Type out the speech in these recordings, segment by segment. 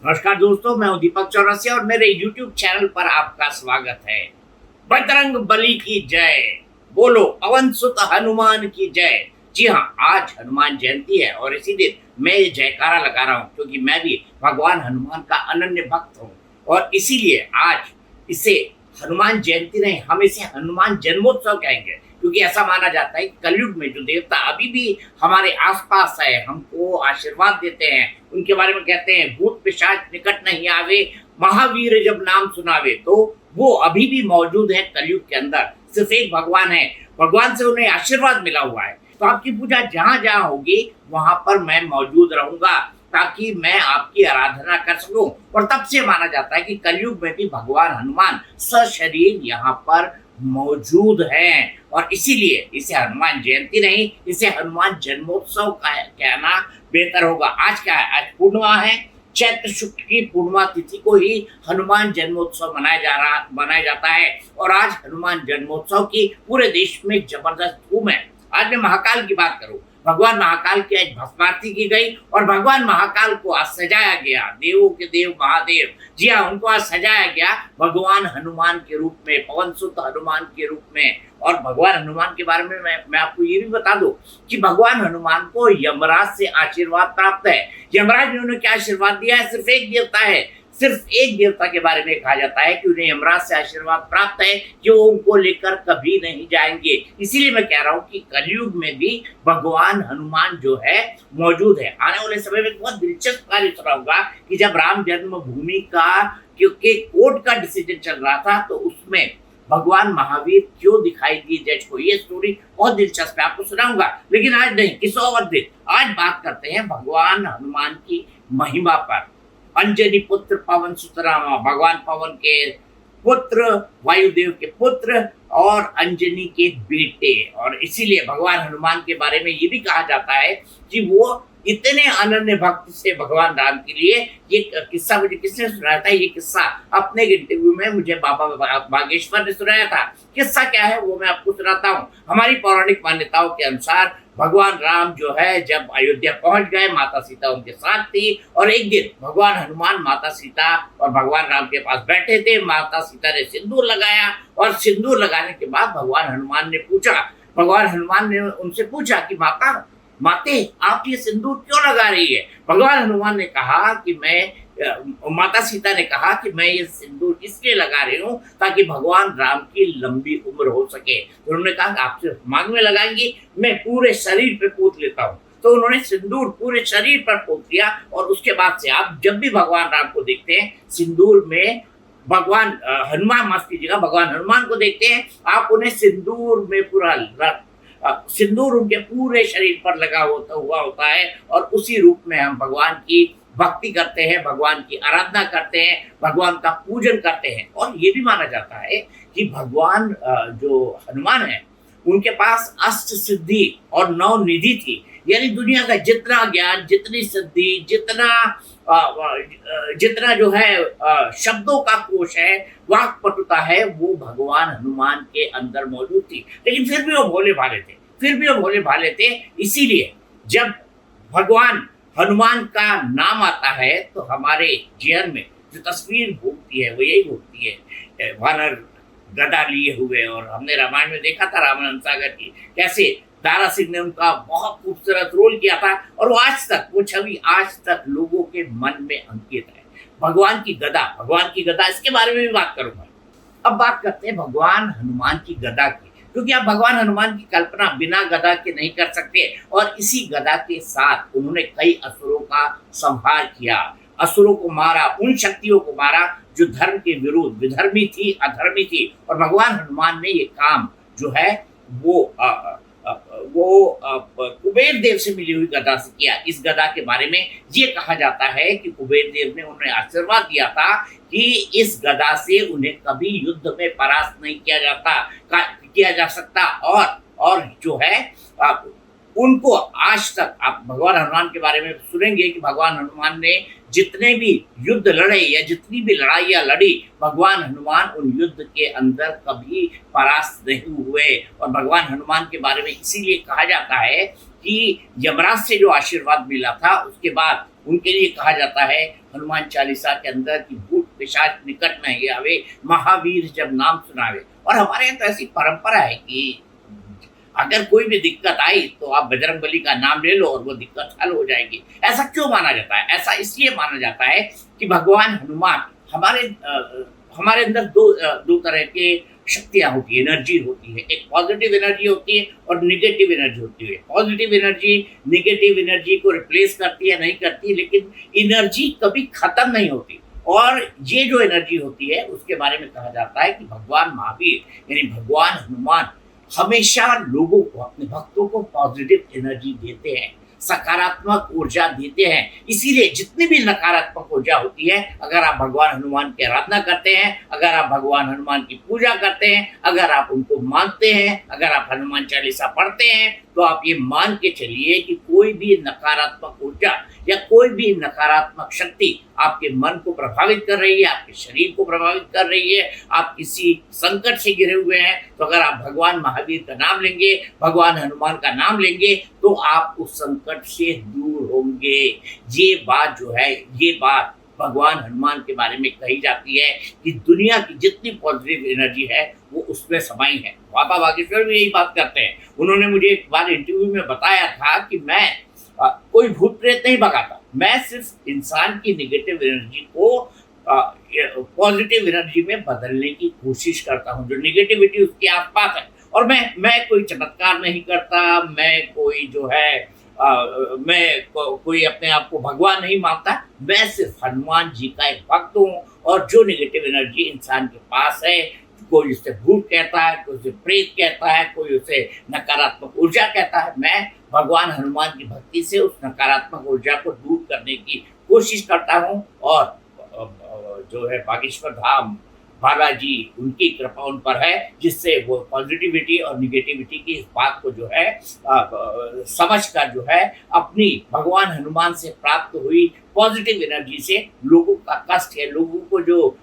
नमस्कार दोस्तों, मैं हूं दीपक चौरसिया और मेरे YouTube चैनल पर आपका स्वागत है। बजरंग बली की जय। बोलो पवन सुत हनुमान की जय। जी हाँ, आज हनुमान जयंती है और इसी दिन मैं ये जयकारा लगा रहा हूँ क्योंकि मैं भी भगवान हनुमान का अनन्य भक्त हूँ। और इसीलिए आज इसे हनुमान जयंती नहीं, हम इसे हनुमान जन्मोत्सव कहेंगे क्योंकि ऐसा माना जाता है कि कलयुग में जो देवता अभी भी हमारे आसपास है, हमको आशीर्वाद देते हैं, उनके बारे में कहते हैं भूत पिशाच निकट नहीं आवे, महावीर जब नाम सुनावे, तो वो अभी भी मौजूद है कलयुग के अंदर। सिर्फ एक भगवान है, भगवान से उन्हें आशीर्वाद मिला हुआ है। तो आपकी पूजा जहां जहां होगी वहां पर मैं मौजूद रहूंगा ताकि मैं आपकी आराधना कर सकूं। और तब से माना जाता है कि कलयुग में भी भगवान हनुमान सशरीर यहाँ पर मौजूद हैं और इसीलिए इसे हनुमान जयंती नहीं, इसे हनुमान जन्मोत्सव का कहना बेहतर होगा। आज क्या है? आज पूर्णिमा है। चैत्र शुक्ल की पूर्णिमा तिथि को ही हनुमान जन्मोत्सव मनाया जाता है और आज हनुमान जन्मोत्सव की पूरे देश में जबरदस्त धूम है। आज मैं महाकाल की बात करूं, भगवान महाकाल की आज भस्मारती की गई और भगवान महाकाल को आज सजाया गया, देवों के देव महादेव, जी हाँ, उनको आज सजाया गया भगवान हनुमान के रूप में, पवन सुत हनुमान के रूप में। और भगवान हनुमान के बारे में मैं आपको ये भी बता दूं कि भगवान हनुमान को यमराज से आशीर्वाद प्राप्त है। यमराज ने उन्हें क्या आशीर्वाद दिया है? सिर्फ एक देवता है, सिर्फ एक देवता के बारे में कहा जाता है कि उन्हें यमराज से आशीर्वाद प्राप्त है कि वो उनको लेकर कभी नहीं जाएंगे। इसीलिए मैं कह रहा हूँ कि कलयुग में भी भगवान हनुमान जो है मौजूद है। आने वाले समय में बहुत दिलचस्प कार्य सुना होगा कि जब राम जन्मभूमि का क्योंकि कोर्ट का डिसीजन चल रहा था तो उसमें भगवान महावीर क्यों दिखाई दिए जज को, ये स्टोरी बहुत दिलचस्प है, आपको सुनाऊंगा। लेकिन आज नहीं, किसी और दिन। आज बात करते हैं भगवान हनुमान की महिमा पर। अंजनी पुत्र पवन सुत रामा, भगवान पवन के पुत्र, वायुदेव के पुत्र और अंजनी के बेटे। और इसीलिए भगवान हनुमान के बारे में ये भी कहा जाता है कि वो इतने अनन्य भक्त से भगवान राम के लिए। ये किस्सा मुझे किसने सुनाया था? ये किस्सा अपने इंटरव्यू में मुझे बाबा बागेश्वर ने सुनाया था। किस्सा क्या है वो मैं आपको सुनाता हूँ। हमारी पौराणिक मान्यताओं के अनुसार भगवान राम जो है जब अयोध्या पहुंच गए, माता सीता उनके साथ थी और एक दिन भगवान हनुमान माता सीता और भगवान राम के पास बैठे थे। माता सीता ने सिंदूर लगाया और सिंदूर लगाने के बाद भगवान हनुमान ने उनसे पूछा कि माते आप ये सिंदूर क्यों लगा रही है? भगवान हनुमान ने कहा कि माता सीता ने कहा कि मैं ये सिंदूर इसलिए लगा रही हूँ ताकि भगवान राम की लंबी उम्र हो सके। तो उन्होंने कहा कि आप सिर्फ मांग में लगाएंगी, मैं पूरे शरीर पे पोत लेता हूँ। तो उन्होंने सिंदूर पूरे शरीर पर पोत लिया और उसके बाद से आप जब भी भगवान राम को देखते हैं सिंदूर में, भगवान हनुमान माफ कीजिएगा, भगवान हनुमान को देखते हैं, आप उन्हें सिंदूर में पूरा सिंदूर उनके पूरे शरीर पर लगा हुआ होता है और उसी रूप में हम भगवान की भक्ति करते हैं, भगवान की आराधना करते हैं, भगवान का पूजन करते हैं। और ये भी माना जाता है कि भगवान जो हनुमान है उनके पास अष्ट सिद्धि और नौ निधि थी, यानी दुनिया का जितना ज्ञान, जितनी सिद्धि, जितना जो है शब्दों का कोश है, वाक पटुता है, वो भगवान हनुमान के अंदर मौजूद थी। लेकिन फिर भी वो भोले भाले थे। इसीलिए जब भगवान हनुमान का नाम आता है तो हमारे जीवन में जो तस्वीर घूमती है वो यही घूमती है, वानर गदा लिए हुए। और हमने रामायण में देखा था रामानंद सागर की कैसे दारा सिंह ने उनका बहुत खूबसूरत रोल किया था और वो छवि आज तक लोगों के मन में अंकित है। भगवान की गदा, इसके बारे में भी बात करूंगा। अब बात करते हैं भगवान हनुमान की गदा की, क्योंकि आप भगवान हनुमान की कल्पना बिना गदा के नहीं कर सकते। और इसी गदा के साथ उन्होंने कई असुरों का संहार किया, असुरों को मारा, उन शक्तियों को मारा जो धर्म के विरुद्ध विधर्मी थी, अधर्मी थी। और भगवान हनुमान ने ये काम जो है वो कुबेर देव से मिली हुई गदा से किया। इस गदा के बारे में ये कहा जाता है कि कुबेर देव ने उन्हें आशीर्वाद दिया था कि इस गदा से उन्हें कभी युद्ध में परास्त नहीं किया जा सकता। और जो है उनको आज तक आप भगवान हनुमान के बारे में सुनेंगे कि भगवान हनुमान ने जितने भी युद्ध लड़े या जितनी भी लड़ाइयाँ लड़ी, भगवान हनुमान उन युद्ध के अंदर कभी परास्त नहीं हुए। और भगवान हनुमान के बारे में इसीलिए कहा जाता है कि यमराज से जो आशीर्वाद मिला था उसके बाद उनके लिए कहा जाता है हनुमान चालीसा के अंदर कि भूत पिशाच निकट नहीं आवे, महावीर जब नाम सुनावे। और हमारे यहाँ तो ऐसी परंपरा है कि अगर कोई भी दिक्कत आई तो आप बजरंग बली का नाम ले लो और वो दिक्कत हल हो जाएगी। ऐसा क्यों माना जाता है? ऐसा इसलिए माना जाता है कि भगवान हनुमान हमारे अंदर दो तरह के शक्तियां होती है, एनर्जी होती है। एक पॉजिटिव एनर्जी होती है और निगेटिव एनर्जी होती है। पॉजिटिव एनर्जी निगेटिव एनर्जी को रिप्लेस करती है, नहीं करती, लेकिन एनर्जी कभी खत्म नहीं होती। और ये जो एनर्जी होती है उसके बारे में कहा जाता है कि भगवान महावीर यानी भगवान हनुमान हमेशा लोगों को, अपने भक्तों को पॉजिटिव एनर्जी देते हैं, सकारात्मक ऊर्जा देते हैं। इसीलिए जितनी भी नकारात्मक ऊर्जा होती है, अगर आप भगवान हनुमान की आराधना करते हैं, अगर आप भगवान हनुमान की पूजा करते हैं, अगर आप उनको मानते हैं, अगर आप हनुमान चालीसा पढ़ते हैं, तो आप ये मान के चलिए कि कोई भी नकारात्मक ऊर्जा या कोई भी नकारात्मक शक्ति आपके मन को प्रभावित कर रही है, आपके शरीर को प्रभावित कर रही है, आप किसी संकट से घिरे हुए हैं, तो अगर आप भगवान महावीर का नाम लेंगे, भगवान हनुमान का नाम लेंगे, तो आप उस संकट से दूर होंगे। ये बात भगवान हनुमान के बारे में कही जाती है कि दुनिया की जितनी पॉजिटिव एनर्जी है वो उसमें समाई है। बाबा बागेश्वर भी यही बात करते हैं। उन्होंने मुझे एक बार इंटरव्यू में बताया था कि मैं कोई भूत प्रेत नहीं भगाता, मैं सिर्फ इंसान की नेगेटिव एनर्जी को पॉजिटिव एनर्जी में बदलने की कोशिश करता हूँ, जो नेगेटिविटी उसके आसपास है। और मैं कोई चमत्कार नहीं करता, मैं कोई जो है कोई अपने आप को भगवान नहीं मानता, मैं सिर्फ हनुमान जी का एक भक्त हूँ। और जो नेगेटिव एनर्जी इंसान के पास है, कोई उसे भूत कहता है, कोई उसे प्रेत कहता है, कोई उसे नकारात्मक ऊर्जा कहता है, मैं भगवान हनुमान की भक्ति से उस नकारात्मक ऊर्जा को दूर करने की कोशिश करता हूँ। और जो है बागेश्वर धाम बालाजी, उनकी कृपा उन पर है, जिससे वो पॉजिटिविटी और निगेटिविटी की इस बात को जो है समझ कर जो है अपनी भगवान हनुमान से प्राप्त हुई पॉजिटिव एनर्जी से लोगों का कष्ट है, लोगों को जो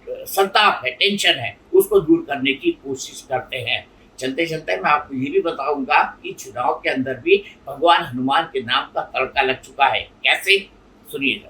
संताप है, टेंशन है, उसको दूर करने की कोशिश करते हैं। चलते चलते मैं आपको ये भी बताऊंगा कि चुनाव के अंदर भी भगवान हनुमान के नाम का तड़का लग चुका है। कैसे? सुनिए।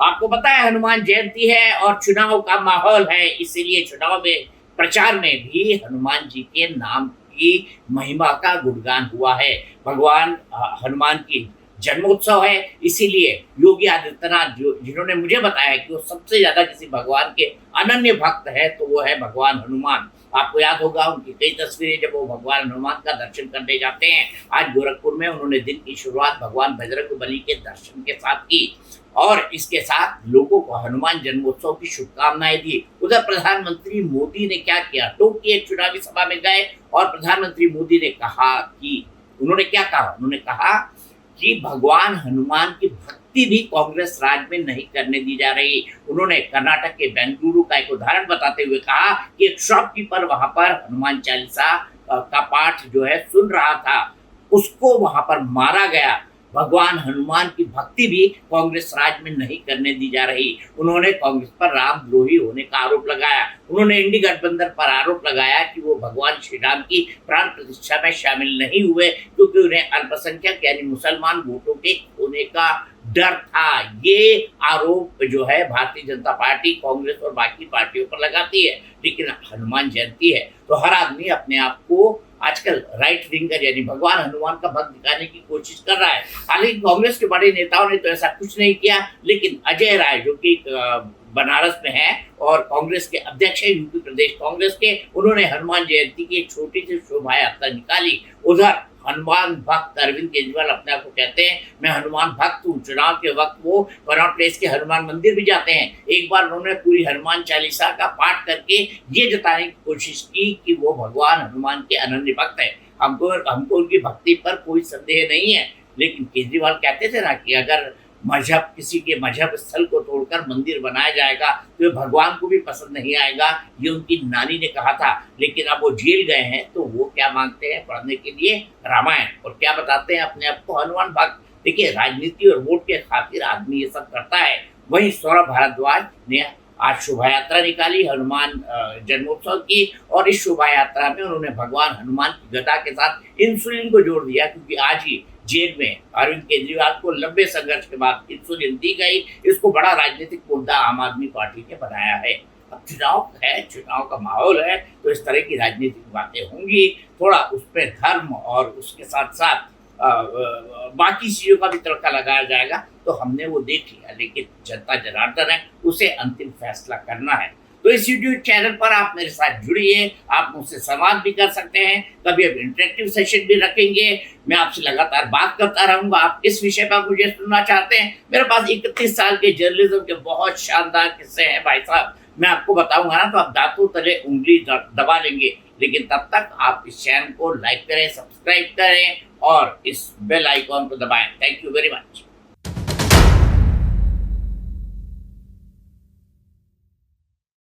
आपको पता है हनुमान जयंती है और चुनाव का माहौल है, इसीलिए चुनाव में प्रचार में भी हनुमान जी के नाम की महिमा का गुणगान हुआ है। भगवान हनुमान की जन्मोत्सव है, इसीलिए योगी आदित्यनाथ जिन्होंने मुझे बताया कि वो सबसे ज्यादा किसी भगवान के अनन्य भक्त है, तो वो है भगवान हनुमान। आपको याद होगा उनकी कई तस्वीरें जब वो भगवान हनुमान का दर्शन करने जाते हैं। आज गोरखपुर में उन्होंने दिन की शुरुआत भगवान बजरंग बली के दर्शन के साथ की और इसके साथ लोगों को हनुमान जन्मोत्सव की शुभकामनाएं दी। उधर प्रधानमंत्री मोदी ने क्या किया? टोंक एक चुनावी सभा में गए और प्रधानमंत्री मोदी ने कहा कि उन्होंने कहा कि भगवान हनुमान की भक्ति भी कांग्रेस राज में नहीं करने दी जा रही। उन्होंने कर्नाटक के बेंगलुरु का एक उदाहरण बताते हुए कहा कि एक शॉपकीपर वहां पर हनुमान चालीसा का पाठ जो है सुन रहा था, उसको वहां पर मारा गया। भगवान हनुमान की भक्ति भी कांग्रेस राज में नहीं करने दी जा रही। उन्होंने कांग्रेस पर रामद्रोही होने का आरोप लगाया। उन्होंने इंडी गठबंधन पर आरोप लगाया कि वो भगवान श्री राम की प्राण प्रतिष्ठा में शामिल नहीं हुए क्योंकि उन्हें अल्पसंख्यक यानी मुसलमान वोटों के खोने का डर था। ये आरोप जो है भारतीय जनता पार्टी, कांग्रेस और बाकी पार्टियों पर लगाती है। लेकिन हनुमान जयंती है तो हर आदमी अपने आप को आजकल राइट विंगर यानी भगवान हनुमान का भक्त दिखाने की कोशिश कर रहा है। हालांकि कांग्रेस के बड़े नेताओं ने तो ऐसा कुछ नहीं किया, लेकिन अजय राय जो कि बनारस में है और कांग्रेस के अध्यक्ष है यूपी प्रदेश कांग्रेस के, उन्होंने हनुमान जयंती की एक छोटी सी शोभा यात्रा निकाली। उधर हनुमान भक्त अरविंद केजरीवाल अपने आप को कहते हैं मैं हनुमान भक्त हूँ। चुनाव के वक्त वो कनॉट प्लेस के हनुमान मंदिर भी जाते हैं। एक बार उन्होंने पूरी हनुमान चालीसा का पाठ करके ये जताने की कोशिश की कि वो भगवान हनुमान के अनन्य भक्त है। हमको उनकी भक्ति पर कोई संदेह नहीं है। लेकिन केजरीवाल कहते थे ना कि अगर मजहब किसी के मजहब स्थल को तोड़कर मंदिर बनाया जाएगा तो भगवान को भी पसंद नहीं आएगा, ये उनकी नानी ने कहा था। लेकिन अब वो जेल गए हैं तो वो क्या मांगते हैं पढ़ने के लिए? रामायण। और क्या बताते हैं अपने आप को? हनुमान भक्त। देखिए, राजनीति और वोट के खातिर आदमी ये सब करता है। वहीं सौरभ भारद्वाज ने आज शोभा यात्रा निकाली हनुमान जन्मोत्सव की और इस शोभा यात्रा में उन्होंने भगवान हनुमान की गदा के साथ इंसुलिन को जोड़ दिया, क्योंकि आज ही जेल में अरविंद केजरीवाल को लंबे संघर्ष के बाद इंसुलिन दी गई। इसको बड़ा राजनीतिक मुद्दा आम आदमी पार्टी ने बनाया है। अब चुनाव है, चुनाव का माहौल है, तो इस तरह की राजनीतिक बातें होंगी। थोड़ा उस पर धर्म और उसके साथ साथ बाकी चीजों का भी तड़का लगाया जाएगा। तो हमने वो देख लिया, लेकिन जनता जनार्दन है, उसे अंतिम फैसला करना है। तो इस यूट्यूब चैनल पर आप मेरे साथ जुड़िए, आप मुझसे संवाद भी कर सकते हैं। कभी अब इंटरेक्टिव सेशन भी रखेंगे, मैं आपसे लगातार बात करता रहूंगा। आप किस विषय पर मुझे सुनना चाहते हैं? मेरे पास 31 साल के जर्नलिज्म के बहुत शानदार किस्से हैं भाई साहब, मैं आपको बताऊंगा ना तो आप दांतों तले उंगली दबा लेंगे। लेकिन तब तक आप इस चैनल को लाइक करें, सब्सक्राइब करें और इस बेल आइकॉन को दबाएं। Thank you very much.